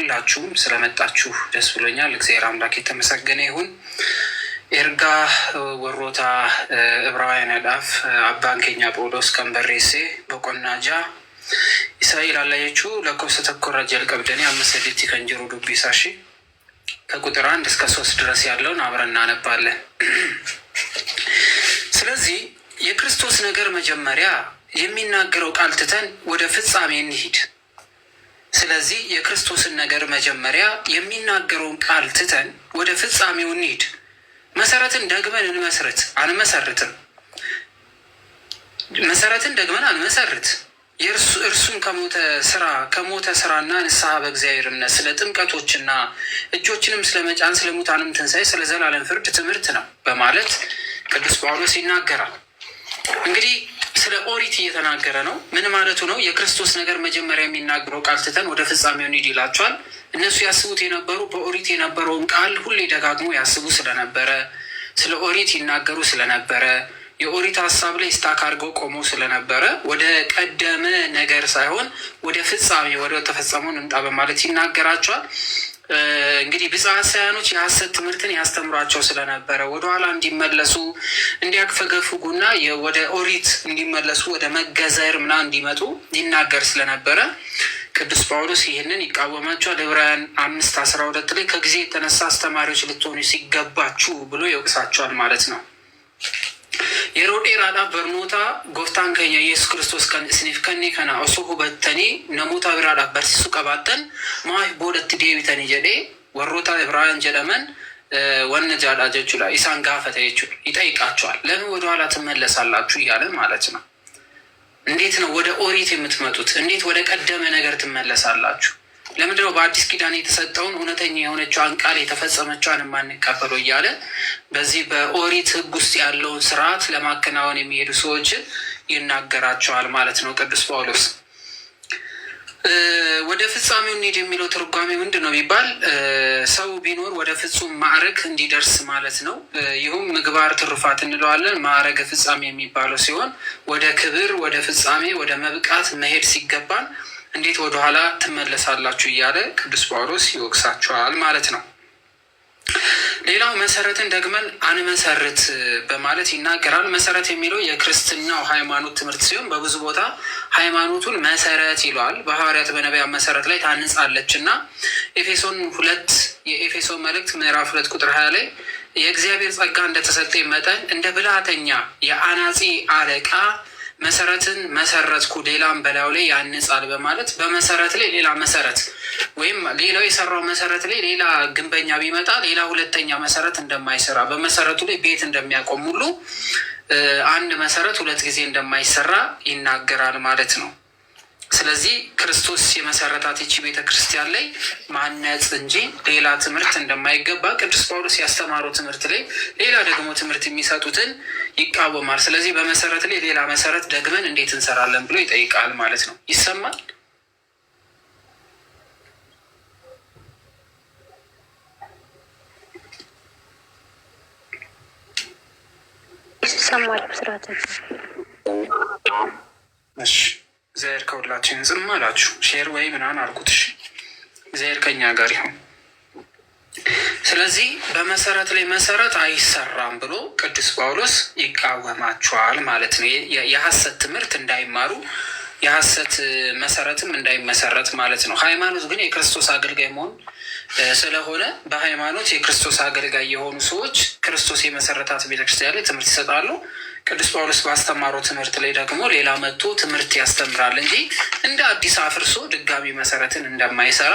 ሁላችሁም ስለመጣችሁ ደስ ብሎኛል። እግዚአብሔር አምላክ የተመሰገነ ይሁን። ኤርጋ ወሮታ ዕብራውያን ያዳፍ አባን ኬኛ ጳውሎስ ከንበሬሴ በቆናጃ ኢሳይል አላየችው ለኮብሰ ተኮራ ጀልቀብደኔ አመሰዴቲ ከንጀሩ ዱቢሳሺ ከቁጥር 1 እስከ 3 ድረስ ያለውን አብረን እናነባለን። ስለዚህ የክርስቶስ ነገር መጀመሪያ የሚናገረው ቃል ትተን ወደ ፍጻሜ እንሂድ። ስለዚህ የክርስቶስን ነገር መጀመሪያ የሚናገረውን ቃል ትተን ወደ ፍጻሜው እንሂድ። መሰረትን ደግመን አንመሰርትም። መሰረትን ደግመን አንመሰርት። እርሱን ከሞተ ስራና ንስሐ በእግዚአብሔር እምነት ስለ ጥምቀቶችና እጆችንም ስለመጫን ስለ ሙታንም ትንሣኤ ስለ ዘላለም ፍርድ ትምህርት ነው በማለት ቅዱስ ጳውሎስ ይናገራል። እንግዲህ ስለ ኦሪት እየተናገረ ነው። ምን ማለቱ ነው? የክርስቶስ ነገር መጀመሪያ የሚናገረው ቃል ትተን ወደ ፍጻሜው እንሂድ ይላቸዋል። እነሱ ያስቡት የነበሩ በኦሪት የነበረውን ቃል ሁሌ ደጋግሞ ያስቡ ስለነበረ፣ ስለ ኦሪት ይናገሩ ስለነበረ፣ የኦሪት ሀሳብ ላይ ስታክ አድርገው ቆሞ ስለነበረ ወደ ቀደመ ነገር ሳይሆን ወደ ፍጻሜ ወደ ተፈጸመው እንምጣ በማለት ይናገራቸዋል። እንግዲህ ብፅዓት ሳያኖች የሐሰት ትምህርትን ያስተምሯቸው ስለነበረ ወደኋላ እንዲመለሱ እንዲያክፈገፍጉና ወደ ኦሪት እንዲመለሱ ወደ መገዘር እንዲመጡ ይናገር ስለነበረ ቅዱስ ጳውሎስ ይህንን ይቃወማቸዋል። ዕብራውያን 5:12 ላይ ከጊዜ የተነሳ አስተማሪዎች ልትሆኑ ሲገባችሁ ብሎ ይወቅሳቸዋል ማለት ነው። የሮዴ ራዳ በርኖታ ጎፍታን ከኛ ኢየሱስ ክርስቶስ ስኒፍ ከኔ ከና ኦሶ ሁበተኒ ነሞታ ብራዳ በርሲሱ ቀባጠን ማይ ቦለት ዴቢተኒ ጀዴ ወሮታ ዕብራውያን ጀደመን ወነ ጃዳ ጀቹላ ኢሳን ጋፈተ ይጠይቃቸዋል። ለምን ወደኋላ ትመለሳላችሁ እያለ ማለት ነው። እንዴት ነው ወደ ኦሪት የምትመጡት? እንዴት ወደ ቀደመ ነገር ትመለሳላችሁ? ለምንድነው በአዲስ ኪዳን የተሰጠውን እውነተኛ የሆነችዋን ቃል የተፈጸመችዋን የማንቀበለው እያለ በዚህ በኦሪት ሕግ ውስጥ ያለውን ስርዓት ለማከናወን የሚሄዱ ሰዎችን ይናገራቸዋል ማለት ነው ቅዱስ ጳውሎስ። ወደ ፍጻሜው እንሂድ የሚለው ትርጓሜ ምንድን ነው ቢባል ሰው ቢኖር ወደ ፍጹም ማዕረግ እንዲደርስ ማለት ነው። ይሁም ምግባር ትሩፋት እንለዋለን። ማዕረገ ፍጻሜ የሚባለው ሲሆን ወደ ክብር፣ ወደ ፍጻሜ፣ ወደ መብቃት መሄድ ሲገባን እንዴት ወደኋላ ትመለሳላችሁ እያለ ቅዱስ ጳውሎስ ይወቅሳችኋል ማለት ነው። ሌላው መሰረትን ደግመን አንመሰርት በማለት ይናገራል። መሰረት የሚለው የክርስትናው ሃይማኖት ትምህርት ሲሆን በብዙ ቦታ ሃይማኖቱን መሰረት ይለዋል። በሐዋርያት በነቢያት መሰረት ላይ ታንጻለች እና ኤፌሶን 2 የኤፌሶን መልእክት ምዕራፍ 2 ቁጥር 20 ላይ የእግዚአብሔር ጸጋ እንደተሰጠኝ መጠን እንደ ብልሃተኛ የአናጺ አለቃ መሰረትን መሰረትኩ ሌላም በላዩ ላይ ያንጻል በማለት በመሰረት ላይ ሌላ መሰረት ወይም ሌላው የሰራው መሰረት ላይ ሌላ ግንበኛ ቢመጣ ሌላ ሁለተኛ መሰረት እንደማይሰራ በመሰረቱ ላይ ቤት እንደሚያቆም ሁሉ አንድ መሰረት ሁለት ጊዜ እንደማይሰራ ይናገራል ማለት ነው። ስለዚህ ክርስቶስ የመሰረታት ይቺ ቤተክርስቲያን ላይ ማነጽ እንጂ ሌላ ትምህርት እንደማይገባ ቅዱስ ጳውሎስ ያስተማረው ትምህርት ላይ ሌላ ደግሞ ትምህርት የሚሰጡትን ይቃወማል። ስለዚህ በመሰረት ላይ ሌላ መሰረት ደግመን እንዴት እንሰራለን ብሎ ይጠይቃል ማለት ነው። ይሰማል? ይሰማል? ስርዓት እሺ። እግዚአብሔር ከሁላችን ዝም አላችሁ። ሼር ወይ ምናምን አልኩትሽ። እግዚአብሔር ከኛ ጋር ይሁን። ስለዚህ በመሰረት ላይ መሰረት አይሰራም ብሎ ቅዱስ ጳውሎስ ይቃወማቸዋል ማለት ነው። የሐሰት ትምህርት እንዳይማሩ የሐሰት መሰረትም እንዳይመሰረት ማለት ነው። ሃይማኖት ግን የክርስቶስ አገልጋይ መሆን ስለሆነ በሃይማኖት የክርስቶስ አገልጋይ የሆኑ ሰዎች ክርስቶስ የመሰረታት ቤተክርስቲያን ላይ ትምህርት ይሰጣሉ። ቅዱስ ጳውሎስ ባስተማረው ትምህርት ላይ ደግሞ ሌላ መጥቶ ትምህርት ያስተምራል እንጂ እንደ አዲስ አፍርሶ ድጋሚ መሰረትን እንደማይሰራ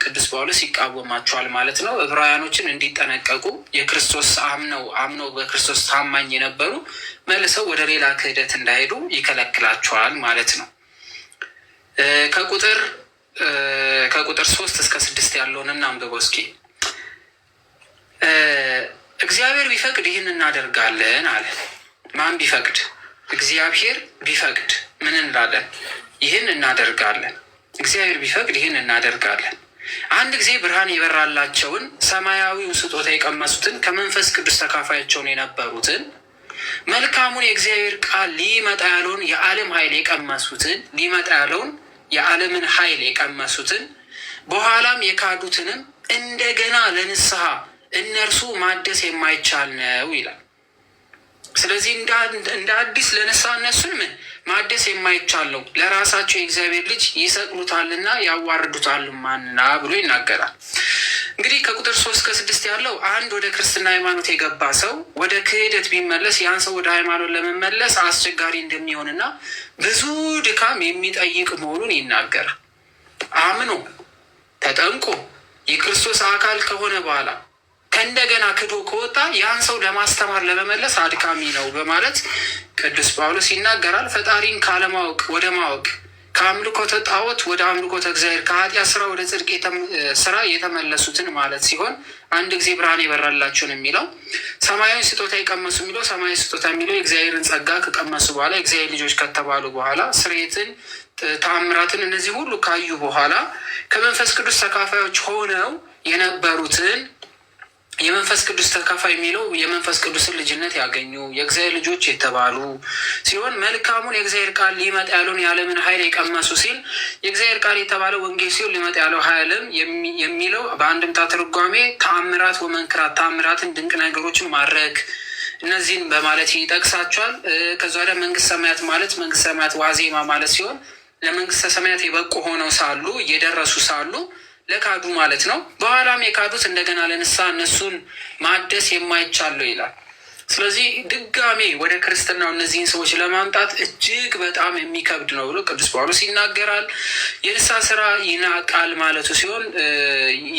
ቅዱስ ጳውሎስ ይቃወማቸዋል ማለት ነው። ዕብራውያኖችን እንዲጠነቀቁ የክርስቶስ አምነው በክርስቶስ ታማኝ የነበሩ መልሰው ወደ ሌላ ክህደት እንዳይሄዱ ይከለክላቸዋል ማለት ነው። ከቁጥር 3 እስከ 6 ያለውን እናንብበው እስኪ። እግዚአብሔር ቢፈቅድ ይህን እናደርጋለን አለ። ማን ቢፈቅድ? እግዚአብሔር ቢፈቅድ ምን እንላለን? ይህን እናደርጋለን። እግዚአብሔር ቢፈቅድ ይህን እናደርጋለን። አንድ ጊዜ ብርሃን የበራላቸውን ሰማያዊውን ስጦታ የቀመሱትን ከመንፈስ ቅዱስ ተካፋያቸውን የነበሩትን መልካሙን የእግዚአብሔር ቃል ሊመጣ ያለውን የዓለም ኃይል የቀመሱትን ሊመጣ ያለውን የዓለምን ኃይል የቀመሱትን በኋላም የካዱትንም እንደገና ለንስሐ እነርሱ ማደስ የማይቻል ነው ይላል። ስለዚህ እንደ አዲስ ለንስሐ እነሱን ምን ማደስ የማይቻል ነው፣ ለራሳቸው የእግዚአብሔር ልጅ ይሰቅሉታልና ያዋርዱታልማና ብሎ ይናገራል። እንግዲህ ከቁጥር 3-6 ያለው አንድ ወደ ክርስትና ሃይማኖት የገባ ሰው ወደ ክህደት ቢመለስ ያን ሰው ወደ ሃይማኖት ለመመለስ አስቸጋሪ እንደሚሆንና ብዙ ድካም የሚጠይቅ መሆኑን ይናገራል። አምኖ ተጠምቆ የክርስቶስ አካል ከሆነ በኋላ ከእንደገና ክዶ ከወጣ ያን ሰው ለማስተማር ለመመለስ አድካሚ ነው በማለት ቅዱስ ጳውሎስ ይናገራል። ፈጣሪን ካለማወቅ ወደ ማወቅ፣ ከአምልኮተ ጣዖት ወደ አምልኮተ እግዚአብሔር፣ ከኃጢአት ስራ ወደ ጽድቅ ስራ የተመለሱትን ማለት ሲሆን አንድ ጊዜ ብርሃን የበራላቸውን የሚለው ሰማያዊ ስጦታ የቀመሱ የሚለው ሰማያዊ ስጦታ የሚለው የእግዚአብሔርን ጸጋ ከቀመሱ በኋላ የእግዚአብሔር ልጆች ከተባሉ በኋላ ስርየትን፣ ተአምራትን እነዚህ ሁሉ ካዩ በኋላ ከመንፈስ ቅዱስ ተካፋዮች ሆነው የነበሩትን የመንፈስ ቅዱስ ተካፋይ የሚለው የመንፈስ ቅዱስን ልጅነት ያገኙ የእግዚአብሔር ልጆች የተባሉ ሲሆን መልካሙን የእግዚአብሔር ቃል ሊመጣ ያለውን የዓለምን ኃይል የቀመሱ ሲል የእግዚአብሔር ቃል የተባለው ወንጌል ሲሆን ሊመጣ ያለው ኃይልም የሚለው በአንድምታ ትርጓሜ ተአምራት ወመንክራት፣ ተአምራትን ድንቅ ነገሮችን ማድረግ እነዚህን በማለት ይጠቅሳቸዋል። ከዛ ወዲያ መንግስት ሰማያት ማለት መንግስት ሰማያት ዋዜማ ማለት ሲሆን ለመንግስተ ሰማያት የበቁ ሆነው ሳሉ እየደረሱ ሳሉ ለካዱ ማለት ነው። በኋላም የካዱት እንደገና ለንስሐ እነሱን ማደስ የማይቻለው ይላል። ስለዚህ ድጋሜ ወደ ክርስትናው እነዚህን ሰዎች ለማምጣት እጅግ በጣም የሚከብድ ነው ብሎ ቅዱስ ጳውሎስ ይናገራል። የንስሐ ስራ ይናቃል ማለቱ ሲሆን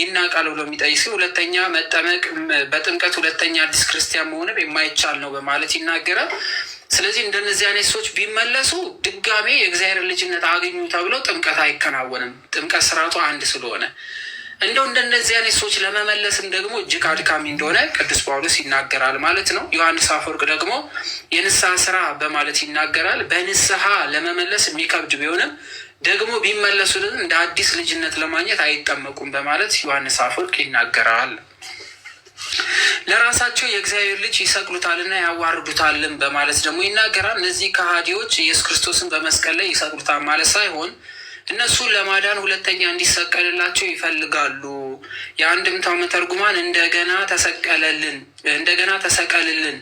ይናቃል ብሎ የሚጠይቅ ሲሆን ሁለተኛ መጠመቅ በጥምቀት ሁለተኛ አዲስ ክርስቲያን መሆንም የማይቻል ነው በማለት ይናገራል። ስለዚህ እንደነዚህ አይነት ሰዎች ቢመለሱ ድጋሜ የእግዚአብሔር ልጅነት አገኙ ተብለው ጥምቀት አይከናወንም። ጥምቀት ስርዓቱ አንድ ስለሆነ እንደነዚህ አይነት ሰዎች ለመመለስም ደግሞ እጅግ አድካሚ እንደሆነ ቅዱስ ጳውሎስ ይናገራል ማለት ነው። ዮሐንስ አፈወርቅ ደግሞ የንስሐ ስራ በማለት ይናገራል። በንስሐ ለመመለስ የሚከብድ ቢሆንም ደግሞ ቢመለሱ እንደ አዲስ ልጅነት ለማግኘት አይጠመቁም በማለት ዮሐንስ አፈወርቅ ይናገራል። ለራሳቸው የእግዚአብሔር ልጅ ይሰቅሉታልና ያዋርዱታልን በማለት ደግሞ ይናገራል። እነዚህ ከሃዲዎች ኢየሱስ ክርስቶስን በመስቀል ላይ ይሰቅሉታል ማለት ሳይሆን እነሱን ለማዳን ሁለተኛ እንዲሰቀልላቸው ይፈልጋሉ። የአንድምታው መተርጉማን እንደገና ተሰቀልልን፣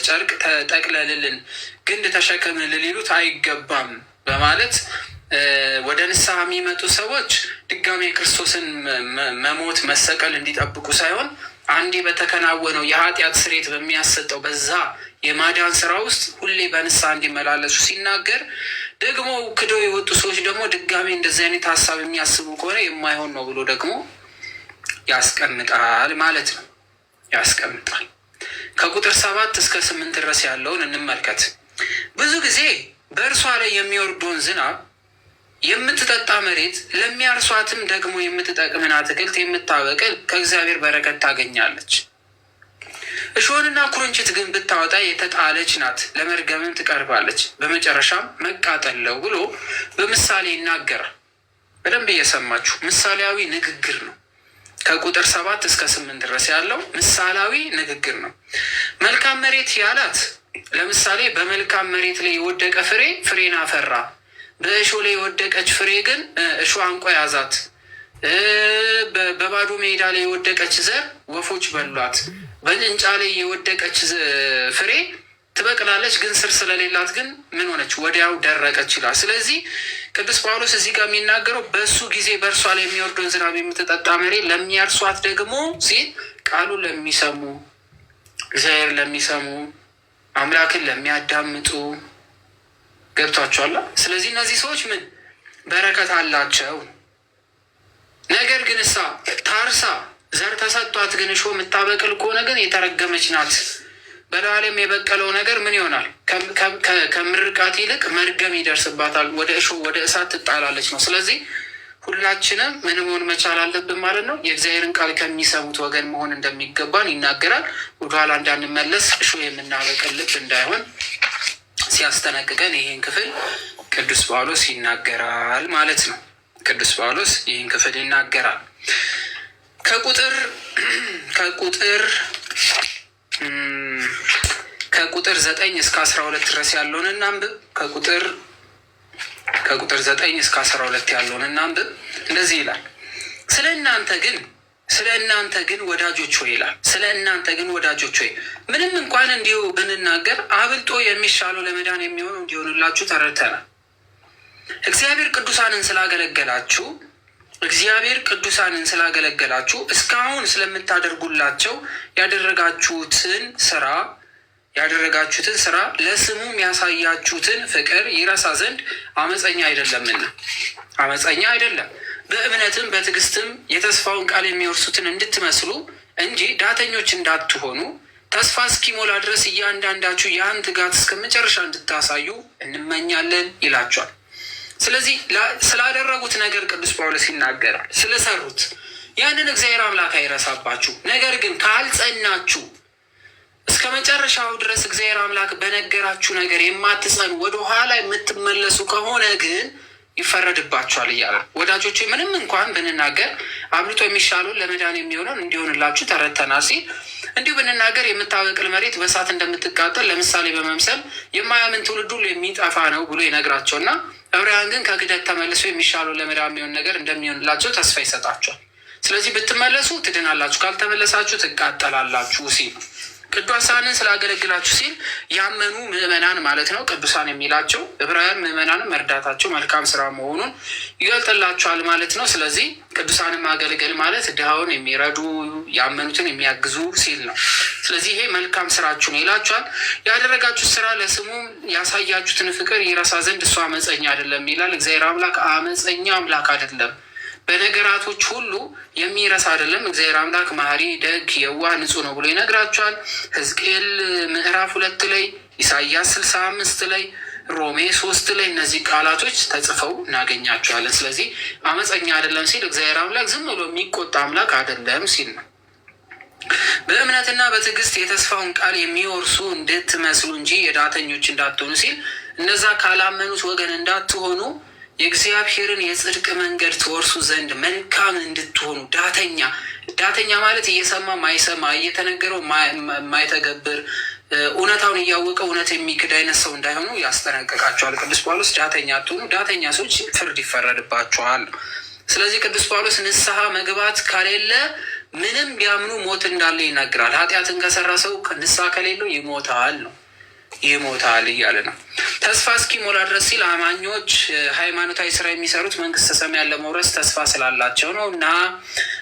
ጨርቅ ተጠቅለልልን፣ ግንድ ተሸከምልን ሊሉት አይገባም በማለት ወደ ንስሐ የሚመጡ ሰዎች ድጋሜ የክርስቶስን መሞት መሰቀል እንዲጠብቁ ሳይሆን አንዴ በተከናወነው የኃጢአት ስርየት በሚያሰጠው በዛ የማዳን ስራ ውስጥ ሁሌ በንስሐ እንዲመላለሱ ሲናገር፣ ደግሞ ክደው የወጡ ሰዎች ደግሞ ድጋሜ እንደዚህ አይነት ሀሳብ የሚያስቡ ከሆነ የማይሆን ነው ብሎ ደግሞ ያስቀምጣል ማለት ነው። ያስቀምጣል። ከቁጥር 7-8 ድረስ ያለውን እንመልከት። ብዙ ጊዜ በእርሷ ላይ የሚወርደውን ዝናብ የምትጠጣ መሬት ለሚያርሷትም ደግሞ የምትጠቅምን አትክልት የምታበቅል ከእግዚአብሔር በረከት ታገኛለች። እሾህንና ኩርንችት ግን ብታወጣ የተጣለች ናት፣ ለመርገምም ትቀርባለች፣ በመጨረሻም መቃጠል ነው ብሎ በምሳሌ ይናገራል። በደንብ እየሰማችሁ ምሳሌያዊ ንግግር ነው። ከቁጥር 7-8 ድረስ ያለው ምሳሌያዊ ንግግር ነው። መልካም መሬት ያላት ለምሳሌ በመልካም መሬት ላይ የወደቀ ፍሬን አፈራ። በእሾህ ላይ የወደቀች ፍሬ ግን እሾህ አንቆ ያዛት። በባዶ ሜዳ ላይ የወደቀች ዘር ወፎች በሏት። በጭንጫ ላይ የወደቀች ፍሬ ትበቅላለች፣ ግን ስር ስለሌላት ግን ምን ሆነች? ወዲያው ደረቀች ይላል። ስለዚህ ቅዱስ ጳውሎስ እዚህ ጋር የሚናገረው በእሱ ጊዜ በእርሷ ላይ የሚወርደውን ዝናብ የምትጠጣ መሬት ለሚያርሷት ደግሞ ሲል ቃሉን ለሚሰሙ እግዚአብሔር ለሚሰሙ አምላክን ለሚያዳምጡ ገብቷቸዋል። ስለዚህ እነዚህ ሰዎች ምን በረከት አላቸው። ነገር ግን እሳ ታርሳ ዘር ተሰጧት ግን እሾህ የምታበቅል ከሆነ ግን የተረገመች ናት። በላለም የበቀለው ነገር ምን ይሆናል? ከምርቃት ይልቅ መርገም ይደርስባታል። ወደ እሾህ ወደ እሳት ትጣላለች ነው። ስለዚህ ሁላችንም ምን መሆን መቻል አለብን ማለት ነው? የእግዚአብሔርን ቃል ከሚሰሙት ወገን መሆን እንደሚገባን ይናገራል። ወደኋላ እንዳንመለስ እሾህ የምናበቅል ልብ እንዳይሆን ሲያስጠነቅቀን ይህን ክፍል ቅዱስ ጳውሎስ ይናገራል ማለት ነው። ቅዱስ ጳውሎስ ይህን ክፍል ይናገራል። ከቁጥር 9-12 ድረስ ያለውን እናንብብ። ከቁጥር ከቁጥር 9 እስከ 12 ያለውን እናንብብ። እንደዚህ ይላል። ስለ እናንተ ግን ወዳጆች ሆይ ይላል። ስለ እናንተ ግን ወዳጆች ሆይ ምንም እንኳን እንዲሁ ብንናገር አብልጦ የሚሻለው ለመዳን የሚሆነው እንዲሆንላችሁ ተረድተናል። እግዚአብሔር ቅዱሳንን ስላገለገላችሁ እስካሁን ስለምታደርጉላቸው ያደረጋችሁትን ስራ ለስሙም ያሳያችሁትን ፍቅር ይረሳ ዘንድ አመፀኛ አይደለም፣ በእምነትም በትዕግስትም የተስፋውን ቃል የሚወርሱትን እንድትመስሉ እንጂ ዳተኞች እንዳትሆኑ ተስፋ እስኪሞላ ድረስ እያንዳንዳችሁ ያን ትጋት እስከ መጨረሻ እንድታሳዩ እንመኛለን ይላቸዋል። ስለዚህ ስላደረጉት ነገር ቅዱስ ጳውሎስ ይናገራል። ስለሰሩት ያንን እግዚአብሔር አምላክ አይረሳባችሁ። ነገር ግን ካልጸናችሁ እስከ መጨረሻው ድረስ እግዚአብሔር አምላክ በነገራችሁ ነገር የማትጸኑ ወደኋላ የምትመለሱ ከሆነ ግን ይፈረድባችኋል እያለ ወዳጆች ምንም እንኳን ብንናገር አብልጦ የሚሻለውን ለመዳን የሚሆነውን እንዲሆንላችሁ ተረድተናል ሲል እንዲሁ ብንናገር የምታበቅል መሬት በእሳት እንደምትቃጠል ለምሳሌ በመምሰል የማያምን ትውልድ ሁሉ የሚጠፋ ነው ብሎ ይነግራቸውና ዕብራውያን ግን ከክህደት ተመልሶ የሚሻለው ለመዳን የሚሆን ነገር እንደሚሆንላቸው ተስፋ ይሰጣቸዋል። ስለዚህ ብትመለሱ ትድናላችሁ፣ ካልተመለሳችሁ ትቃጠላላችሁ ሲል ቅዱሳንን ስላገለግላችሁ ሲል ያመኑ ምዕመናን ማለት ነው። ቅዱሳን የሚላቸው ዕብራውያን ምዕመናንን መርዳታቸው መልካም ስራ መሆኑን ይገልጥላቸዋል ማለት ነው። ስለዚህ ቅዱሳንን ማገልገል ማለት ድሃውን የሚረዱ ያመኑትን የሚያግዙ ሲል ነው። ስለዚህ ይሄ መልካም ስራችሁን ይላችኋል። ያደረጋችሁት ስራ ለስሙ ያሳያችሁትን ፍቅር ይረሳ ዘንድ እሱ አመፀኛ አይደለም ይላል። እግዚአብሔር አምላክ አመፀኛ አምላክ አይደለም፣ በነገራቶች ሁሉ የሚረሳ አይደለም። እግዚአብሔር አምላክ መሐሪ፣ ደግ፣ የዋህ፣ ንጹህ ነው ብሎ ይነግራቸዋል። ሕዝቅኤል ምዕራፍ 2 ላይ፣ ኢሳይያስ 65 ላይ፣ ሮሜ 3 ላይ እነዚህ ቃላቶች ተጽፈው እናገኛቸዋለን። ስለዚህ አመፀኛ አይደለም ሲል እግዚአብሔር አምላክ ዝም ብሎ የሚቆጣ አምላክ አይደለም ሲል ነው። በእምነትና በትዕግስት የተስፋውን ቃል የሚወርሱ እንድትመስሉ እንጂ የዳተኞች እንዳትሆኑ ሲል እነዛ ካላመኑት ወገን እንዳትሆኑ የእግዚአብሔርን የጽድቅ መንገድ ትወርሱ ዘንድ መልካም እንድትሆኑ። ዳተኛ ማለት እየሰማ ማይሰማ፣ እየተነገረው ማይተገብር፣ እውነታውን እያወቀ እውነት የሚክድ አይነት ሰው እንዳይሆኑ ያስጠነቅቃቸዋል ቅዱስ ጳውሎስ። ዳተኛ አትሆኑ፣ ዳተኛ ሰዎች ፍርድ ይፈረድባቸዋል። ስለዚህ ቅዱስ ጳውሎስ ንስሐ መግባት ከሌለ ምንም ቢያምኑ ሞት እንዳለ ይነግራል። ኃጢአትን ከሰራ ሰው ንስሐ ከሌለው ይሞታል እያለ ነው። ተስፋ እስኪሞላ ድረስ ሲል አማኞች ሃይማኖታዊ ስራ የሚሰሩት መንግስተ ሰማያን ለመውረስ ተስፋ ስላላቸው ነው እና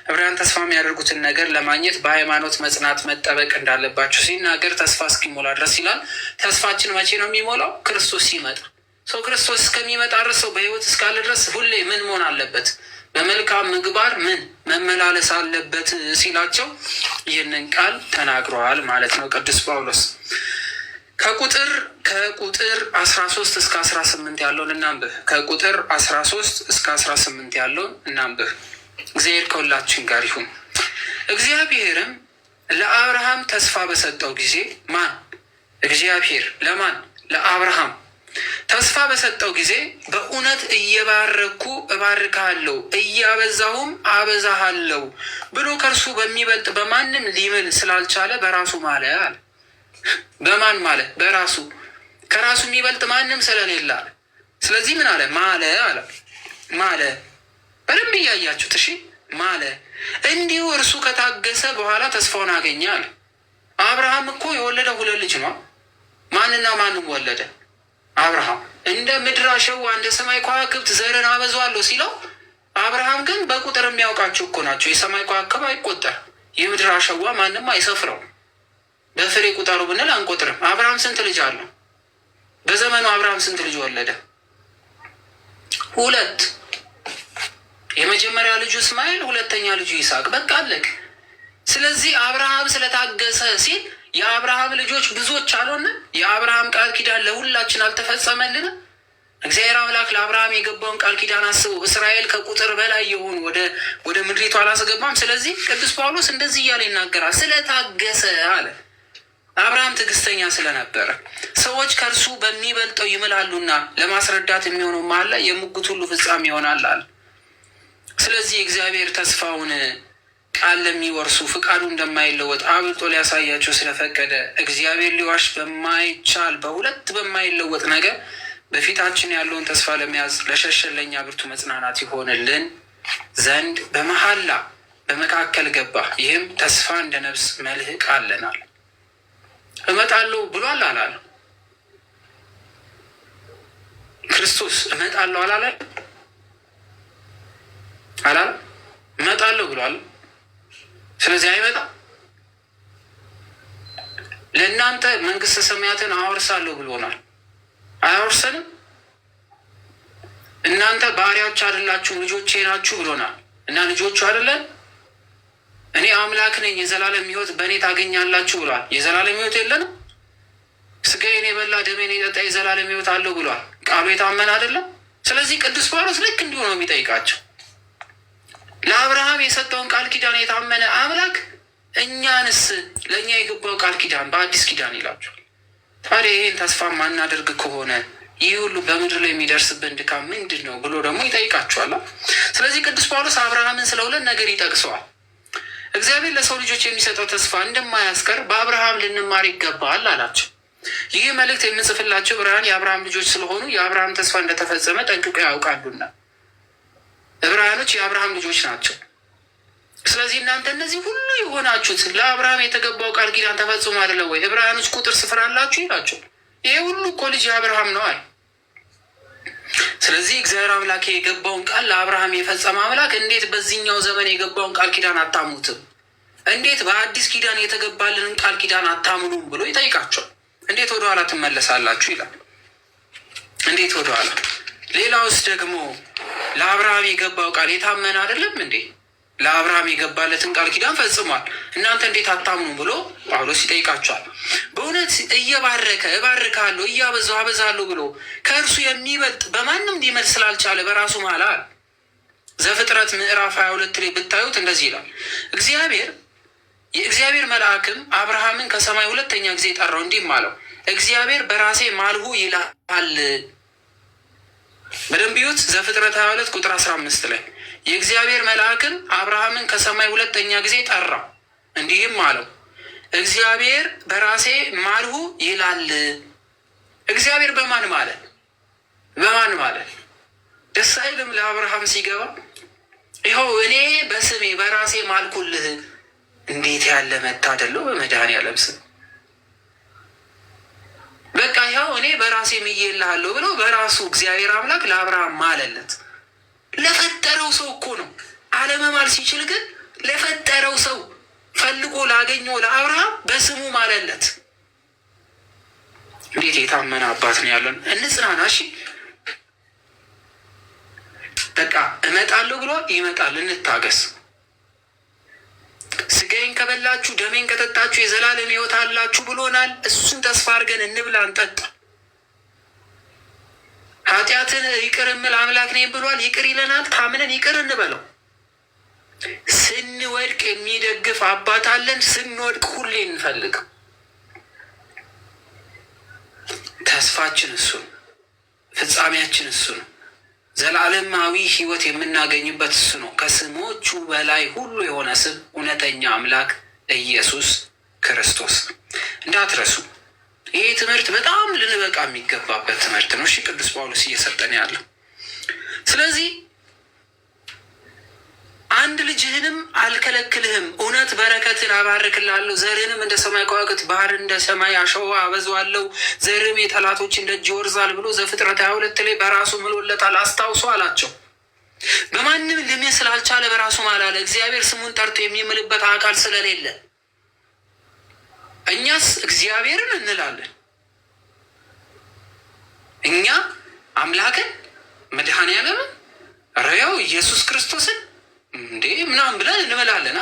ዕብራውያን ተስፋ የሚያደርጉትን ነገር ለማግኘት በሃይማኖት መጽናት መጠበቅ እንዳለባቸው ሲናገር ተስፋ እስኪሞላ ድረስ ይላል። ተስፋችን መቼ ነው የሚሞላው? ክርስቶስ ሲመጣ። ሰው ክርስቶስ እስከሚመጣ ድረስ ሰው በህይወት እስካለ ድረስ ሁሌ ምን መሆን አለበት? በመልካም ምግባር መመላለስ አለበት ሲላቸው ይህንን ቃል ተናግረዋል ማለት ነው ቅዱስ ጳውሎስ። ከቁጥር 13 እስከ 18 ያለውን እናንብብ። ከቁጥር 13 እስከ 18 ያለውን እናንብብ። እግዚአብሔር ከሁላችን ጋር ይሁን። እግዚአብሔርም ለአብርሃም ተስፋ በሰጠው ጊዜ እግዚአብሔር ለማን? ለአብርሃም ተስፋ በሰጠው ጊዜ በእውነት እየባረኩ እባርካለሁ እያበዛሁም አበዛሃለሁ ብሎ ከእርሱ በሚበልጥ በማንም ሊምል ስላልቻለ በራሱ ማለ አለ። በማን ማለ? በራሱ። ከራሱ የሚበልጥ ማንም ስለሌለ አለ። ስለዚህ ምን አለ? ማለ። በደንብ እያያችሁት እሺ። ማለ። እንዲሁ እርሱ ከታገሰ በኋላ ተስፋውን አገኘ አለ። አብርሃም እኮ የወለደ 2 ልጅ ነው። ማንና ማንም ወለደ? አብርሃም። እንደ ምድር አሸዋ እንደ ሰማይ ከዋክብት ዘርን አበዛዋለሁ ሲለው አብርሃም ግን በቁጥር የሚያውቃቸው እኮ ናቸው። የሰማይ ከዋክብት አይቆጠር፣ የምድር አሸዋ ማንም አይሰፍረው። በፍሬ ቁጠሩ ብንል አንቆጥርም። አብርሃም ስንት ልጅ አለው? በዘመኑ አብርሃም ስንት ልጅ ወለደ? 2። የመጀመሪያ ልጁ እስማኤል፣ ሁለተኛ ልጁ ይስሐቅ። በቃ አለቅ። ስለዚህ አብርሃም ስለታገሰ ሲል የአብርሃም ልጆች ብዙዎች አልሆነ? የአብርሃም ቃል ኪዳን ለሁላችን አልተፈጸመልን? እግዚአብሔር አምላክ ለአብርሃም የገባውን ቃል ኪዳን አስቡ። እስራኤል ከቁጥር በላይ የሆኑ ወደ ምድሪቱ አላስገባም። ስለዚህ ቅዱስ ጳውሎስ እንደዚህ እያለ ይናገራል። ስለታገሰ አለ። አብርሃም ትዕግስተኛ ስለነበረ ሰዎች ከእርሱ በሚበልጠው ይምላሉና ለማስረዳት የሚሆነው መሐላ የሙግት ሁሉ ፍጻሜ ይሆናል አለ። ስለዚህ እግዚአብሔር ተስፋውን ቃል ለሚወርሱ ፍቃዱ እንደማይለወጥ አብልጦ ሊያሳያቸው ስለፈቀደ እግዚአብሔር ሊዋሽ በማይቻል በሁለት በማይለወጥ ነገር በፊታችን ያለውን ተስፋ ለመያዝ ለሸሸን ለእኛ ብርቱ መጽናናት ይሆንልን ዘንድ በመሐላ በመካከል ገባ። ይህም ተስፋ እንደ ነፍስ መልህቅ አለናል። እመጣለሁ ብሏል አላለ? ክርስቶስ እመጣለሁ አላለ? እመጣለሁ ብሏል። ስለዚህ አይመጣም። ለእናንተ መንግስተ ሰማያትን አወርሳለሁ ብሎናል። አያወርሰንም? እናንተ ባሪያዎች አይደላችሁ ልጆቼ ናችሁ ብሎናል። እና ልጆቹ አይደለን? እኔ አምላክ ነኝ የዘላለም ሕይወት በእኔ ታገኛላችሁ ብሏል። የዘላለም ሕይወት የለንም? ስጋዬን የበላ ደሜን የጠጣ የዘላለም ሕይወት አለው ብሏል። ቃሉ የታመነ አይደለም? ስለዚህ ቅዱስ ጳውሎስ ልክ እንዲሁ ነው የሚጠይቃቸው። ለአብርሃም የሰጠውን ቃል ኪዳን የታመነ አምላክ እኛንስ ለእኛ የገባው ቃል ኪዳን በአዲስ ኪዳን ይላቸዋል። ታዲያ ይህን ተስፋ ማናደርግ ከሆነ ይህ ሁሉ በምድር ላይ የሚደርስብን ድካም ምንድን ነው ብሎ ደግሞ ይጠይቃቸዋል። ስለዚህ ቅዱስ ጳውሎስ አብርሃምን ስለ ሁለት ነገር ይጠቅሰዋል። እግዚአብሔር ለሰው ልጆች የሚሰጠው ተስፋ እንደማያስቀር በአብርሃም ልንማር ይገባል አላቸው። ይህ መልእክት የምንጽፍላቸው ዕብራውያን የአብርሃም ልጆች ስለሆኑ የአብርሃም ተስፋ እንደተፈጸመ ጠንቅቀው ያውቃሉና። ዕብራውያኖች የአብርሃም ልጆች ናቸው። ስለዚህ እናንተ እነዚህ ሁሉ የሆናችሁት ለአብርሃም የተገባው ቃል ኪዳን ተፈጽሞ አይደለም ወይ? ዕብራውያኖች ቁጥር ስፍር አላችሁ ይላቸው። ይሄ ሁሉ እኮ ልጅ የአብርሃም ነው አለ። ስለዚህ እግዚአብሔር አምላክ የገባውን ቃል ለአብርሃም የፈጸመ አምላክ እንዴት በዚህኛው ዘመን የገባውን ቃል ኪዳን አታምኑትም? እንዴት በአዲስ ኪዳን የተገባልንን ቃል ኪዳን አታምኑም ብሎ ይጠይቃቸዋል። እንዴት ወደኋላ ትመለሳላችሁ ይላል። እንዴት ወደኋላ? ሌላውስ ደግሞ ለአብርሃም የገባው ቃል የታመነ አይደለም እንዴ? ለአብርሃም የገባለትን ቃል ኪዳን ፈጽሟል። እናንተ እንዴት አታምኑ ብሎ ጳውሎስ ይጠይቃቸዋል። በእውነት እየባረከ እባርካለሁ እያበዛሁ አበዛለሁ ብሎ ከእርሱ የሚበልጥ በማንም ሊመልስ ስላልቻለ በራሱ ማለ አለ። ዘፍጥረት ምዕራፍ 22 ላይ ብታዩት እንደዚህ ይላል። የእግዚአብሔር መልአክም አብርሃምን ከሰማይ ሁለተኛ ጊዜ ጠራው፣ እንዲህም አለው፣ እግዚአብሔር በራሴ ማልሁ ይላል። በደንብ ይዩት። ዘፍጥረት 22 ቁጥር 15 ላይ የእግዚአብሔር መልአክም አብርሃምን ከሰማይ ሁለተኛ ጊዜ ጠራው፣ እንዲህም አለው፣ እግዚአብሔር በራሴ ማልሁ ይላል። እግዚአብሔር በማን ማለት? በማን ማለት? ደስ አይልም? ለአብርሃም ሲገባ ይኸው እኔ በስሜ በራሴ ማልኩልህ። እንዴት ያለ መታደለው! በመድኃኔዓለም ስም በቃ ይኸው እኔ በራሴ ምዬልሃለሁ ብሎ በራሱ እግዚአብሔር አምላክ ለአብርሃም ማለለት። ለፈጠረው ሰው እኮ ነው። አለመማል ሲችል ግን ለፈጠረው ሰው ፈልጎ ላገኘው ለአብርሃም በስሙ ማለለት። እንዴት የታመነ አባት ነው ያለን! እንጽናና። እሺ በቃ እመጣለሁ ብሎ ይመጣል። እንታገስ። ስጋዬን ከበላችሁ ደሜን ከጠጣችሁ የዘላለም ሕይወት አላችሁ ብሎናል። እሱን ተስፋ አድርገን እንብላ እንጠጣ። ኃጢአትን ይቅር እምል አምላክ ነኝ ብሏል። ይቅር ይለናል። ታምነን ይቅር እንበለው። ስንወድቅ የሚደግፍ አባት አለን። ስንወድቅ ሁሌ እንፈልግ። ተስፋችን እሱ ነው። ፍጻሜያችን እሱ ነው። ዘላለማዊ ሕይወት የምናገኝበት እሱ ነው። ከስሞቹ በላይ ሁሉ የሆነ ስም እውነተኛ አምላክ ኢየሱስ ክርስቶስ። እንዳትረሱ። ይህ ትምህርት በጣም ልንበቃ የሚገባበት ትምህርት ነው። እሺ ቅዱስ ጳውሎስ እየሰጠን ያለው። ስለዚህ አንድ ልጅህንም አልከለክልህም፣ እውነት በረከትን አባርክልሃለሁ፣ ዘርህንም እንደ ሰማይ ከዋክብት ባህር እንደ ሰማይ አሸዋ አበዛዋለሁ፣ ዘርህም የጠላቶችን ደጅ ይወርሳል ብሎ ዘፍጥረት 22 ላይ በራሱ ምሎለታል። አስታውሶ አላቸው። በማንም ልምህ ስላልቻለ በራሱ ማላለ። እግዚአብሔር ስሙን ጠርቶ የሚምልበት አካል ስለሌለ እኛስ እግዚአብሔርን እንላለን። እኛ አምላክን መድኃኔዓለምን ረያው ኢየሱስ ክርስቶስን እንዴ ምናምን ብለን እንበላለና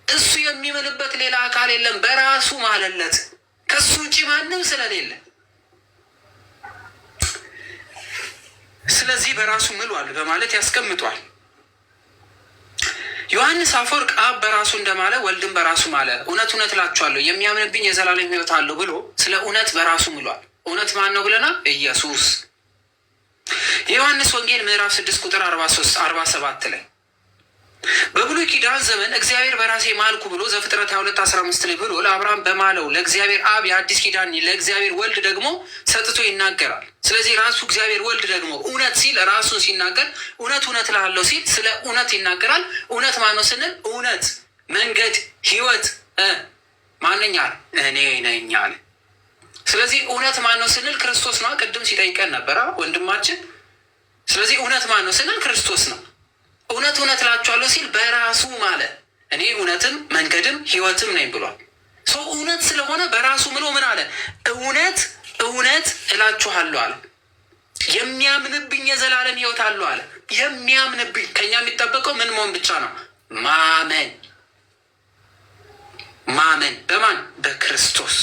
እሱ የሚምልበት ሌላ አካል የለም። በራሱ ማለለት ከሱ ውጭ ማንም ስለሌለ፣ ስለዚህ በራሱ ምሏል በማለት ያስቀምጧል። ዮሐንስ አፈወርቅ አብ በራሱ እንደማለ ወልድም በራሱ ማለ። እውነት እውነት እላችኋለሁ የሚያምንብኝ የዘላለም ሕይወት አለው ብሎ ስለ እውነት በራሱ ምሏል። እውነት ማን ነው ብለናል? ኢየሱስ። የዮሐንስ ወንጌል ምዕራፍ 6 ቁጥር 43-47 ላይ በብሉይ ኪዳን ዘመን እግዚአብሔር በራሴ ማልኩ ብሎ ዘፍጥረት 22:15 ላይ ብሎ ለአብርሃም በማለው ለእግዚአብሔር አብ የአዲስ ኪዳን ለእግዚአብሔር ወልድ ደግሞ ሰጥቶ ይናገራል። ስለዚህ ራሱ እግዚአብሔር ወልድ ደግሞ እውነት ሲል ራሱን ሲናገር እውነት እውነት እልሃለሁ ሲል ስለ እውነት ይናገራል። እውነት ማነው ስንል እውነት፣ መንገድ፣ ህይወት ማንኛል እኔ ነኝ አለ። ስለዚህ እውነት ማነው ስንል ክርስቶስ ነው። ቅድም ሲጠይቀን ነበረ ወንድማችን። ስለዚህ እውነት ማነው ስንል ክርስቶስ ነው። እውነት እውነት እላችኋለሁ ሲል በራሱ ማለት እኔ እውነትም መንገድም ህይወትም ነኝ ብሏል። ሰው እውነት ስለሆነ በራሱ ምሎ ምን አለ? እውነት እውነት እላችኋለሁ አለ። የሚያምንብኝ የዘላለም ህይወት አለው አለ። የሚያምንብኝ ከኛ የሚጠበቀው ምን መሆን ብቻ ነው? ማመን። ማመን በማን? በክርስቶስ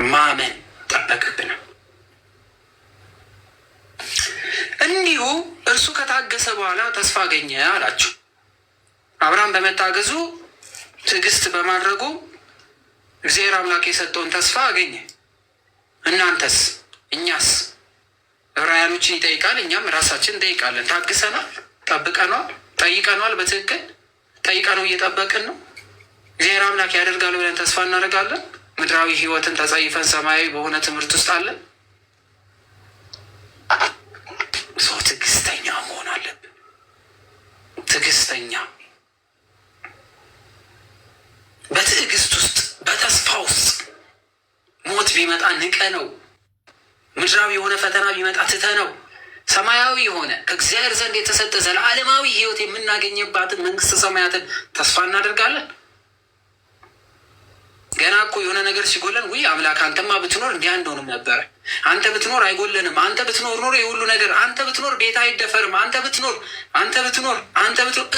ማመን ጠበቅብናል። እንዲሁ እርሱ ከታገሰ በኋላ ተስፋ አገኘ አላቸው። አብርሃም በመታገዙ ትዕግስት በማድረጉ እግዚአብሔር አምላክ የሰጠውን ተስፋ አገኘ። እናንተስ? እኛስ? ዕብራውያኖችን ይጠይቃል፣ እኛም ራሳችን እንጠይቃለን። ታግሰናል? ጠብቀናል? ጠይቀናል? በትክክል ጠይቀነው እየጠበቅን ነው? እግዚአብሔር አምላክ ያደርጋል ብለን ተስፋ እናደርጋለን? ምድራዊ ህይወትን ተጸይፈን ሰማያዊ በሆነ ትምህርት ውስጥ አለን? ሰው ትዕግስተኛ መሆን አለብን። ትዕግስተኛ በትዕግስት ውስጥ በተስፋ ውስጥ ሞት ቢመጣ ንቀ ነው። ምድራዊ የሆነ ፈተና ቢመጣ ትተ ነው። ሰማያዊ የሆነ ከእግዚአብሔር ዘንድ የተሰጠ ዘላለማዊ ህይወት የምናገኝባትን መንግስተ ሰማያትን ተስፋ እናደርጋለን። ገና እኮ የሆነ ነገር ሲጎለን ውይ አምላክ አንተማ ብትኖር እንዲህ አንሆንም ነበረ፣ አንተ ብትኖር አይጎለንም፣ አንተ ብትኖር ኖሮ የሁሉ ነገር፣ አንተ ብትኖር ቤት አይደፈርም፣ አንተ ብትኖር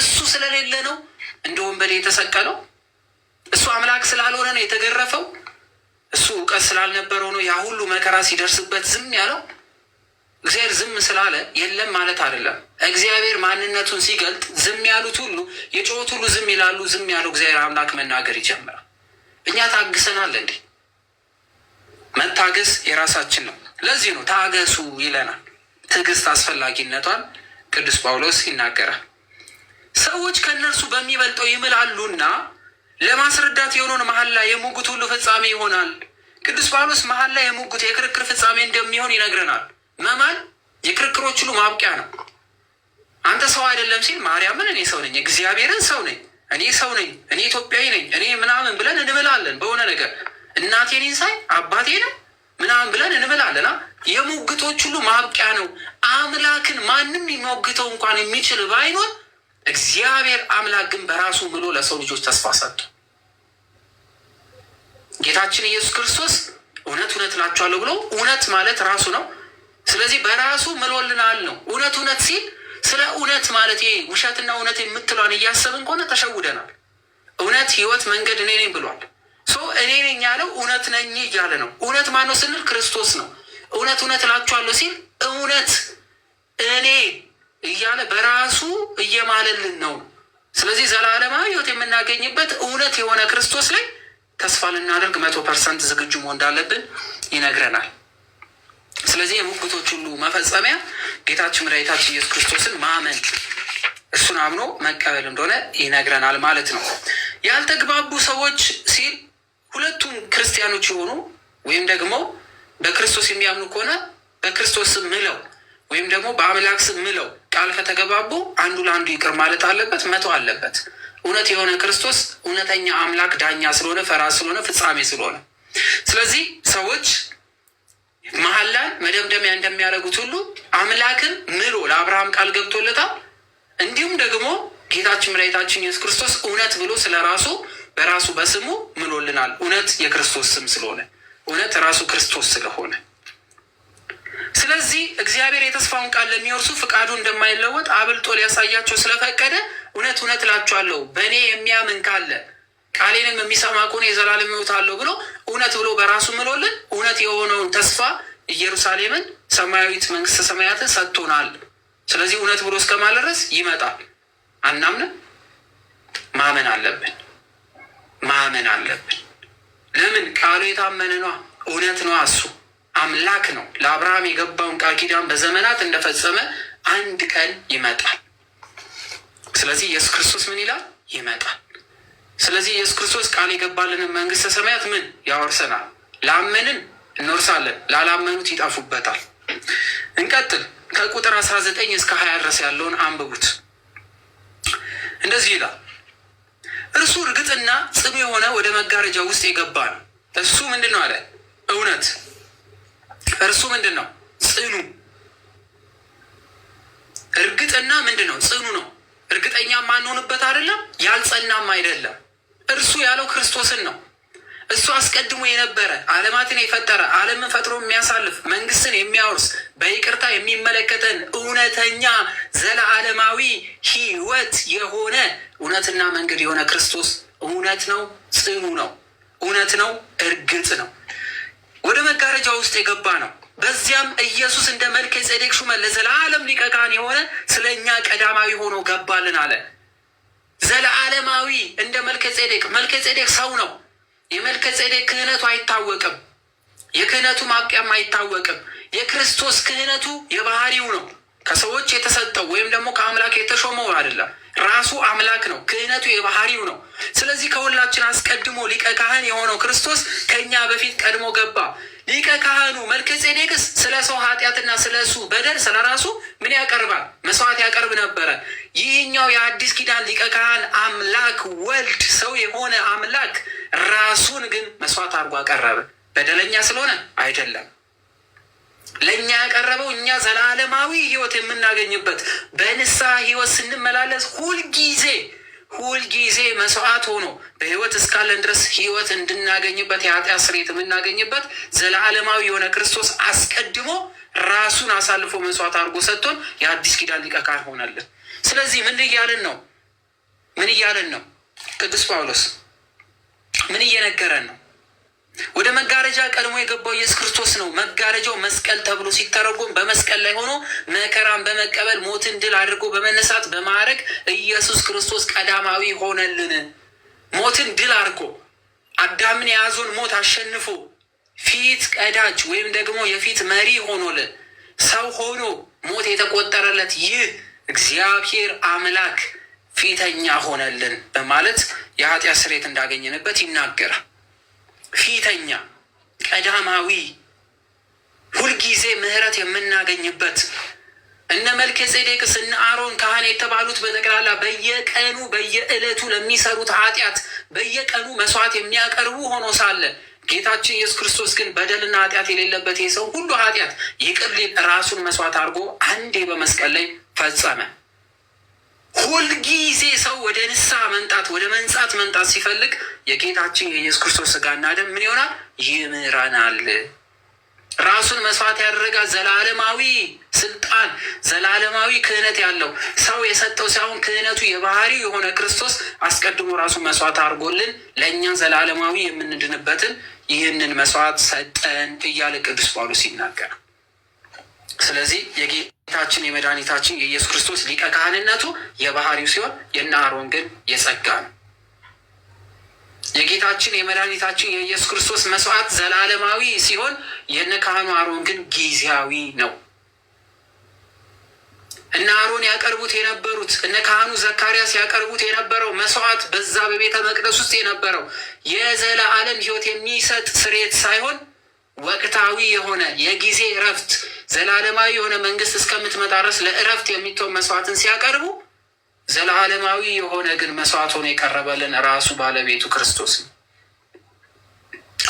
እሱ ስለሌለ ነው እንደ ወንበዴ የተሰቀለው። እሱ አምላክ ስላልሆነ ነው የተገረፈው። እሱ እውቀት ስላልነበረው ነው ያ ሁሉ መከራ ሲደርስበት ዝም ያለው። እግዚአብሔር ዝም ስላለ የለም ማለት አይደለም። እግዚአብሔር ማንነቱን ሲገልጥ ዝም ያሉት ሁሉ የጮሁት ሁሉ ዝም ይላሉ። ዝም ያለው እግዚአብሔር አምላክ መናገር ይጀምራል። እኛ ታግሰናል እንዴ? መታገስ የራሳችን ነው። ለዚህ ነው ታገሱ ይለናል። ትዕግስት አስፈላጊነቷን ቅዱስ ጳውሎስ ይናገራል። ሰዎች ከእነርሱ በሚበልጠው ይምላሉና ለማስረዳት የሆነውን መሐላ የሙግት ሁሉ ፍጻሜ ይሆናል። ቅዱስ ጳውሎስ መሐላ የሙግት የክርክር ፍጻሜ እንደሚሆን ይነግረናል። መማል የክርክሮች ሁሉ ማብቂያ ነው። አንተ ሰው አይደለም ሲል ማርያምን እኔ ሰው ነኝ፣ እግዚአብሔርን ሰው ነኝ፣ እኔ ሰው ነኝ፣ እኔ ኢትዮጵያዊ ነኝ፣ እኔ ምናምን ብለን እንምላለን። በሆነ ነገር እናቴን ሳይ አባቴ ነው ምናምን ብለን እንምላለን። የሙግቶች ሁሉ ማብቂያ ነው። አምላክን ማንም የሚሞግተው እንኳን የሚችል ባይኖር እግዚአብሔር አምላክ ግን በራሱ ምሎ ለሰው ልጆች ተስፋ ሰጡ። ጌታችን ኢየሱስ ክርስቶስ እውነት እውነት እላችኋለሁ ብሎ እውነት ማለት ራሱ ነው። ስለዚህ በራሱ ምሎልናል ነው። እውነት እውነት ሲል ስለ እውነት ማለት ይሄ ውሸትና እውነት የምትለዋን እያሰብን ከሆነ ተሸውደናል። እውነት ህይወት መንገድ እኔ ነኝ ብሏል። እኔ ነኝ ያለው እውነት ነኝ እያለ ነው። እውነት ማነው ስንል ክርስቶስ ነው። እውነት እውነት እላችኋለሁ ሲል እውነት እኔ እያለ በራሱ እየማለልን ነው። ስለዚህ ዘላለማዊ ህይወት የምናገኝበት እውነት የሆነ ክርስቶስ ላይ ተስፋ ልናደርግ 100% ዝግጁ መሆን እንዳለብን ይነግረናል። ስለዚህ የሙግቶች ሁሉ መፈጸሚያ ጌታችን መድኃኒታችን ኢየሱስ ክርስቶስን ማመን እሱን አምኖ መቀበል እንደሆነ ይነግረናል ማለት ነው። ያልተግባቡ ሰዎች ሲል ሁለቱም ክርስቲያኖች የሆኑ ወይም ደግሞ በክርስቶስ የሚያምኑ ከሆነ በክርስቶስ ስም ምለው ወይም ደግሞ በአምላክ ስም ምለው ቃል ከተገባቡ አንዱ ለአንዱ ይቅር ማለት አለበት፣ መተው አለበት። እውነት የሆነ ክርስቶስ እውነተኛ አምላክ ዳኛ ስለሆነ፣ ፈራጅ ስለሆነ፣ ፍጻሜ ስለሆነ፣ ስለዚህ ሰዎች መሐላን መደምደሚያ እንደሚያደርጉት ሁሉ አምላክን ምሎ ለአብርሃም ቃል ገብቶለታል። እንዲሁም ደግሞ ጌታችን መድኃኒታችን ኢየሱስ ክርስቶስ እውነት ብሎ ስለ ራሱ በራሱ በስሙ ምሎልናል። እውነት የክርስቶስ ስም ስለሆነ፣ እውነት ራሱ ክርስቶስ ስለሆነ፣ ስለዚህ እግዚአብሔር የተስፋውን ቃል ለሚወርሱ ፍቃዱ እንደማይለወጥ አብልጦ ሊያሳያቸው ስለፈቀደ እውነት እውነት እላችኋለሁ በእኔ የሚያምን ካለ ቃሌንም የሚሰማ ከሆነ የዘላለም ሕይወት አለው ብሎ እውነት ብሎ በራሱ ምሎልን እውነት የሆነውን ተስፋ ኢየሩሳሌምን ሰማያዊት መንግስተ ሰማያትን ሰጥቶናል። ስለዚህ እውነት ብሎ እስከማለረስ ይመጣል። አናምንም? ማመን አለብን። ማመን አለብን። ለምን? ቃሉ የታመነ ነዋ፣ እውነት ነዋ፣ እሱ አምላክ ነው። ለአብርሃም የገባውን ቃል ኪዳን በዘመናት እንደፈጸመ አንድ ቀን ይመጣል። ስለዚህ ኢየሱስ ክርስቶስ ምን ይላል? ይመጣል። ስለዚህ ኢየሱስ ክርስቶስ ቃል የገባልንን መንግስተ ሰማያት ምን ያወርሰናል? ላመንን እንወርሳለን፣ ላላመኑት ይጠፉበታል። እንቀጥል። ከቁጥር 19 እስከ 20 ድረስ ያለውን አንብቡት። እንደዚህ ይላል፣ እርሱ እርግጥና ጽኑ የሆነ ወደ መጋረጃ ውስጥ የገባ ነው። እሱ ምንድን ነው አለ? እውነት። እርሱ ምንድን ነው? ጽኑ። እርግጥና ምንድን ነው? ጽኑ ነው። እርግጠኛ ማንሆንበት አይደለም፣ ያልጸናም አይደለም። እርሱ ያለው ክርስቶስን ነው። እሱ አስቀድሞ የነበረ ዓለማትን የፈጠረ ዓለምን ፈጥሮ የሚያሳልፍ መንግስትን የሚያወርስ በይቅርታ የሚመለከተን እውነተኛ ዘለዓለማዊ ሕይወት የሆነ እውነትና መንገድ የሆነ ክርስቶስ እውነት ነው፣ ጽኑ ነው፣ እውነት ነው፣ እርግጥ ነው። ወደ መጋረጃ ውስጥ የገባ ነው። በዚያም ኢየሱስ እንደ መልከ ጼዴቅ ሹመት ለዘላለም ሊቀ ካህን የሆነ ስለ እኛ ቀዳማዊ ሆኖ ገባልን አለ። ዘለዓለማዊ እንደ መልከ ጼዴቅ። መልከ ጼዴቅ ሰው ነው። የመልከ ጼዴቅ ክህነቱ አይታወቅም። የክህነቱ ማብቂያም አይታወቅም። የክርስቶስ ክህነቱ የባህሪው ነው። ከሰዎች የተሰጠው ወይም ደግሞ ከአምላክ የተሾመው አይደለም። ራሱ አምላክ ነው። ክህነቱ የባህሪው ነው። ስለዚህ ከሁላችን አስቀድሞ ሊቀ ካህን የሆነው ክርስቶስ ከእኛ በፊት ቀድሞ ገባ። ሊቀ ካህኑ መልከ ጼዴቅስ ስለ ሰው ኃጢአትና ስለ እሱ በደል ስለ ራሱ ምን ያቀርባል? መስዋዕት ያቀርብ ነበረ። ይህኛው የአዲስ ኪዳን ሊቀ ካህን አምላክ ወልድ ሰው የሆነ አምላክ ራሱን ግን መስዋዕት አድርጎ አቀረበ። በደለኛ ስለሆነ አይደለም። ለእኛ ያቀረበው እኛ ዘላለማዊ ሕይወት የምናገኝበት በንስሐ ሕይወት ስንመላለስ ሁልጊዜ መስዋዕት ሆኖ በሕይወት እስካለን ድረስ ሕይወት እንድናገኝበት የኃጢአት ስርየት የምናገኝበት ዘላለማዊ የሆነ ክርስቶስ አስቀድሞ ራሱን አሳልፎ መስዋዕት አድርጎ ሰጥቶን የአዲስ ኪዳን ሊቀ ካህን ሆነልን። ስለዚህ ምን እያለን ነው? ቅዱስ ጳውሎስ ምን እየነገረን ነው? ወደ መጋረጃ ቀድሞ የገባው ኢየሱስ ክርስቶስ ነው። መጋረጃው መስቀል ተብሎ ሲተረጎም በመስቀል ላይ ሆኖ መከራን በመቀበል ሞትን ድል አድርጎ በመነሳት በማዕረግ ኢየሱስ ክርስቶስ ቀዳማዊ ሆነልን። ሞትን ድል አድርጎ አዳምን የያዘውን ሞት አሸንፎ ፊት ቀዳጅ ወይም ደግሞ የፊት መሪ ሆኖልን ሰው ሆኖ ሞት የተቆጠረለት ይህ እግዚአብሔር አምላክ ፊተኛ ሆነልን በማለት የኃጢአት ስርየት እንዳገኘንበት ይናገራል። ፊተኛ፣ ቀዳማዊ፣ ሁልጊዜ ምሕረት የምናገኝበት እነ መልከ ጼዴቅስ እነ አሮን ካህን የተባሉት በጠቅላላ በየዕለቱ ለሚሰሩት ኃጢአት በየቀኑ መስዋዕት የሚያቀርቡ ሆኖ ሳለ ጌታችን ኢየሱስ ክርስቶስ ግን በደልና ኃጢአት የሌለበት የሰው ሁሉ ኃጢአት ይቅር ሊል ራሱን መስዋዕት አድርጎ አንዴ በመስቀል ላይ ፈጸመ። ሁልጊዜ ሰው ወደ ንስሐ መንጣት ወደ መንጻት መንጣት ሲፈልግ የጌታችን የኢየሱስ ክርስቶስ ሥጋና ደም ምን ይሆናል? ይምረናል። ራሱን መስዋዕት ያደረጋ ዘላለማዊ ስልጣን ዘላለማዊ ክህነት ያለው ሰው የሰጠው ሳይሆን ክህነቱ የባህሪው የሆነ ክርስቶስ አስቀድሞ ራሱን መስዋዕት አድርጎልን ለእኛ ዘላለማዊ የምንድንበትን ይህንን መስዋዕት ሰጠን እያለ ቅዱስ ጳውሎስ ይናገራል። ስለዚህ የጌታችን የመድኃኒታችን የኢየሱስ ክርስቶስ ሊቀ ካህንነቱ የባህሪው ሲሆን የእነ አሮን ግን የጸጋ ነው። የጌታችን የመድኃኒታችን የኢየሱስ ክርስቶስ መስዋዕት ዘላለማዊ ሲሆን የእነ ካህኑ አሮን ግን ጊዜያዊ ነው። እነ አሮን ያቀርቡት የነበሩት እነ ካህኑ ዘካርያስ ያቀርቡት የነበረው መስዋዕት በዛ በቤተ መቅደስ ውስጥ የነበረው የዘላለም ሕይወት የሚሰጥ ስርየት ሳይሆን ወቅታዊ የሆነ የጊዜ እረፍት ዘላለማዊ የሆነ መንግስት እስከምትመጣ ድረስ ለእረፍት የሚተው መስዋዕትን ሲያቀርቡ ዘላለማዊ የሆነ ግን መስዋዕት ሆኖ የቀረበልን ራሱ ባለቤቱ ክርስቶስ ነው።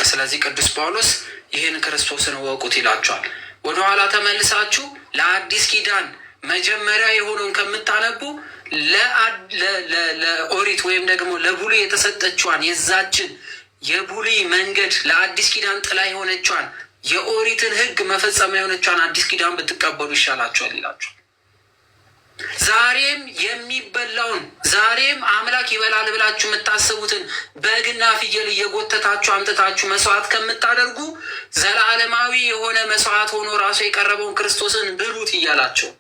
ስለዚህ ቅዱስ ጳውሎስ ይህን ክርስቶስን እወቁት ይላቸዋል። ወደኋላ ተመልሳችሁ ለአዲስ ኪዳን መጀመሪያ የሆነውን ከምታነቡ ለኦሪት ወይም ደግሞ ለብሉይ የተሰጠችዋን የዛችን የብሉይ መንገድ ለአዲስ ኪዳን ጥላ የሆነችዋን የኦሪትን ሕግ መፈጸሚያ የሆነችዋን አዲስ ኪዳን ብትቀበሉ ይሻላችኋል ይላችኋል። ዛሬም የሚበላውን ዛሬም አምላክ ይበላል ብላችሁ የምታስቡትን በግና ፍየል እየጎተታችሁ አምጥታችሁ መስዋዕት ከምታደርጉ ዘላለማዊ የሆነ መስዋዕት ሆኖ ራሱ የቀረበውን ክርስቶስን ብሉት እያላቸው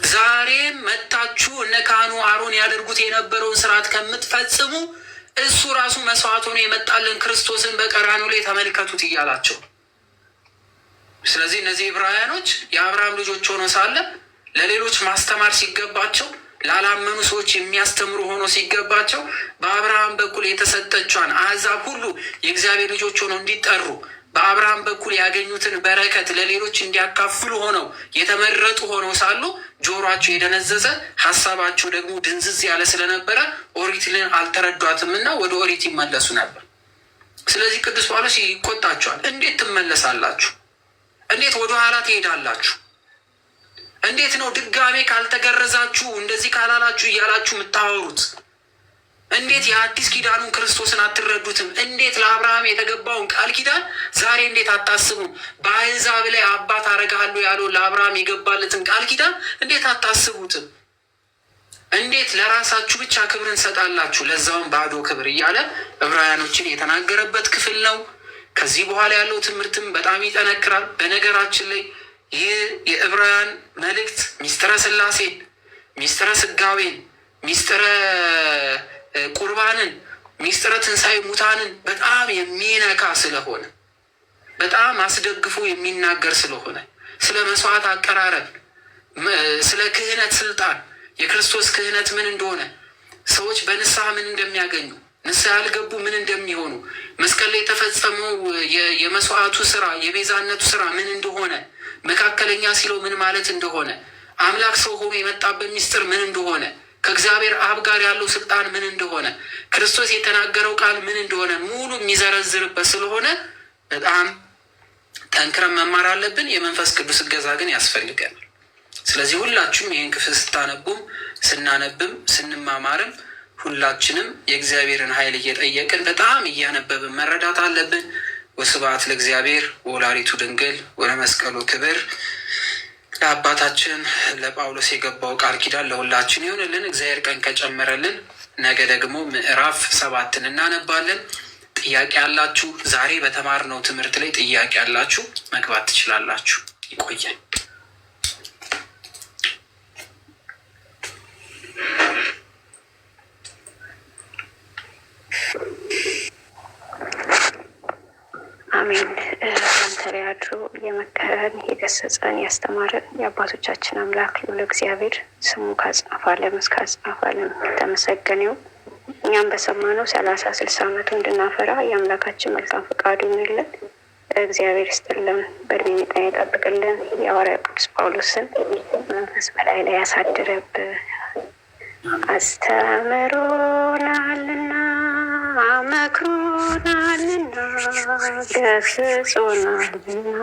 ዛሬም መታችሁ እነ ካህኑ አሮን ያደርጉት የነበረውን ስርዓት ከምትፈጽሙ እሱ ራሱ መስዋዕት ሆኖ የመጣልን ክርስቶስን በቀራንዮ ላይ ተመልከቱት እያላቸው። ስለዚህ እነዚህ ዕብራውያኖች የአብርሃም ልጆች ሆኖ ሳለ ለሌሎች ማስተማር ሲገባቸው ላላመኑ ሰዎች የሚያስተምሩ ሆኖ ሲገባቸው በአብርሃም በኩል የተሰጠቿን አሕዛብ ሁሉ የእግዚአብሔር ልጆች ሆነው እንዲጠሩ በአብርሃም በኩል ያገኙትን በረከት ለሌሎች እንዲያካፍሉ ሆነው የተመረጡ ሆነው ሳሉ ጆሯቸው የደነዘዘ ሀሳባቸው ደግሞ ድንዝዝ ያለ ስለነበረ ኦሪትን አልተረዷትምና ወደ ኦሪት ይመለሱ ነበር። ስለዚህ ቅዱስ ጳውሎስ ይቆጣቸዋል። እንዴት ትመለሳላችሁ? እንዴት ወደ ኋላ ትሄዳላችሁ? እንዴት ነው ድጋሜ ካልተገረዛችሁ እንደዚህ ካላላችሁ እያላችሁ የምታወሩት? እንዴት የአዲስ ኪዳኑን ክርስቶስን አትረዱትም? እንዴት ለአብርሃም የተገባውን ቃል ኪዳን ዛሬ እንዴት አታስቡም? በአሕዛብ ላይ አባት አረጋለሁ ያለው ለአብርሃም የገባለትን ቃል ኪዳን እንዴት አታስቡትም? እንዴት ለራሳችሁ ብቻ ክብርን ሰጣላችሁ? ለዛውም ባዶ ክብር እያለ ዕብራውያኖችን የተናገረበት ክፍል ነው። ከዚህ በኋላ ያለው ትምህርትም በጣም ይጠነክራል። በነገራችን ላይ ይህ የዕብራውያን መልእክት ሚስጥረ ሥላሴን፣ ሚስጥረ ስጋዌን፣ ሚስጥረ ቁርባንን፣ ሚስጥረ ትንሣኤ ሙታንን በጣም የሚነካ ስለሆነ በጣም አስደግፎ የሚናገር ስለሆነ ስለ መስዋዕት አቀራረብ፣ ስለ ክህነት ስልጣን፣ የክርስቶስ ክህነት ምን እንደሆነ፣ ሰዎች በንስሐ ምን እንደሚያገኙ፣ ንስሐ ያልገቡ ምን እንደሚሆኑ፣ መስቀል ላይ የተፈጸመው የመስዋዕቱ ስራ የቤዛነቱ ስራ ምን እንደሆነ፣ መካከለኛ ሲለው ምን ማለት እንደሆነ፣ አምላክ ሰው ሆኖ የመጣበት ሚስጥር ምን እንደሆነ፣ ከእግዚአብሔር አብ ጋር ያለው ስልጣን ምን እንደሆነ፣ ክርስቶስ የተናገረው ቃል ምን እንደሆነ ሙሉ የሚዘረዝርበት ስለሆነ በጣም ጠንክረን መማር አለብን። የመንፈስ ቅዱስ እገዛ ግን ያስፈልገናል። ስለዚህ ሁላችሁም ይህን ክፍል ስታነቡም ስናነብም ስንማማርም ሁላችንም የእግዚአብሔርን ኃይል እየጠየቅን በጣም እያነበብን መረዳት አለብን። ወስብሐት ለእግዚአብሔር ወወላዲቱ ድንግል ወለመስቀሉ ክብር። ለአባታችን ለጳውሎስ የገባው ቃል ኪዳን ለሁላችን ይሆንልን። እግዚአብሔር ቀን ከጨመረልን ነገ ደግሞ ምዕራፍ 7 እናነባለን። ጥያቄ ያላችሁ ዛሬ በተማርነው ትምህርት ላይ ጥያቄ ያላችሁ መግባት ትችላላችሁ። ይቆያል። አሜን። አንተ ላይ አድሮ የመከረን የገሰጸን ያስተማረን የአባቶቻችን አምላክ ልዑል እግዚአብሔር ስሙ ከአጽናፈ ዓለም እስከ አጽናፈ ዓለም ተመሰገነው። እኛም በሰማነው 30 60 ዓመቱ እንድናፈራ የአምላካችን መልካም ፈቃዱ ይሁንልን። እግዚአብሔር ይስጥልን፣ በእድሜ ጤና ይጠብቅልን። የሐዋርያው ቅዱስ ጳውሎስን መንፈስ በላይ ላይ ያሳድረብህ። አስተምሮናልና መክሮናልና ገስጾናልና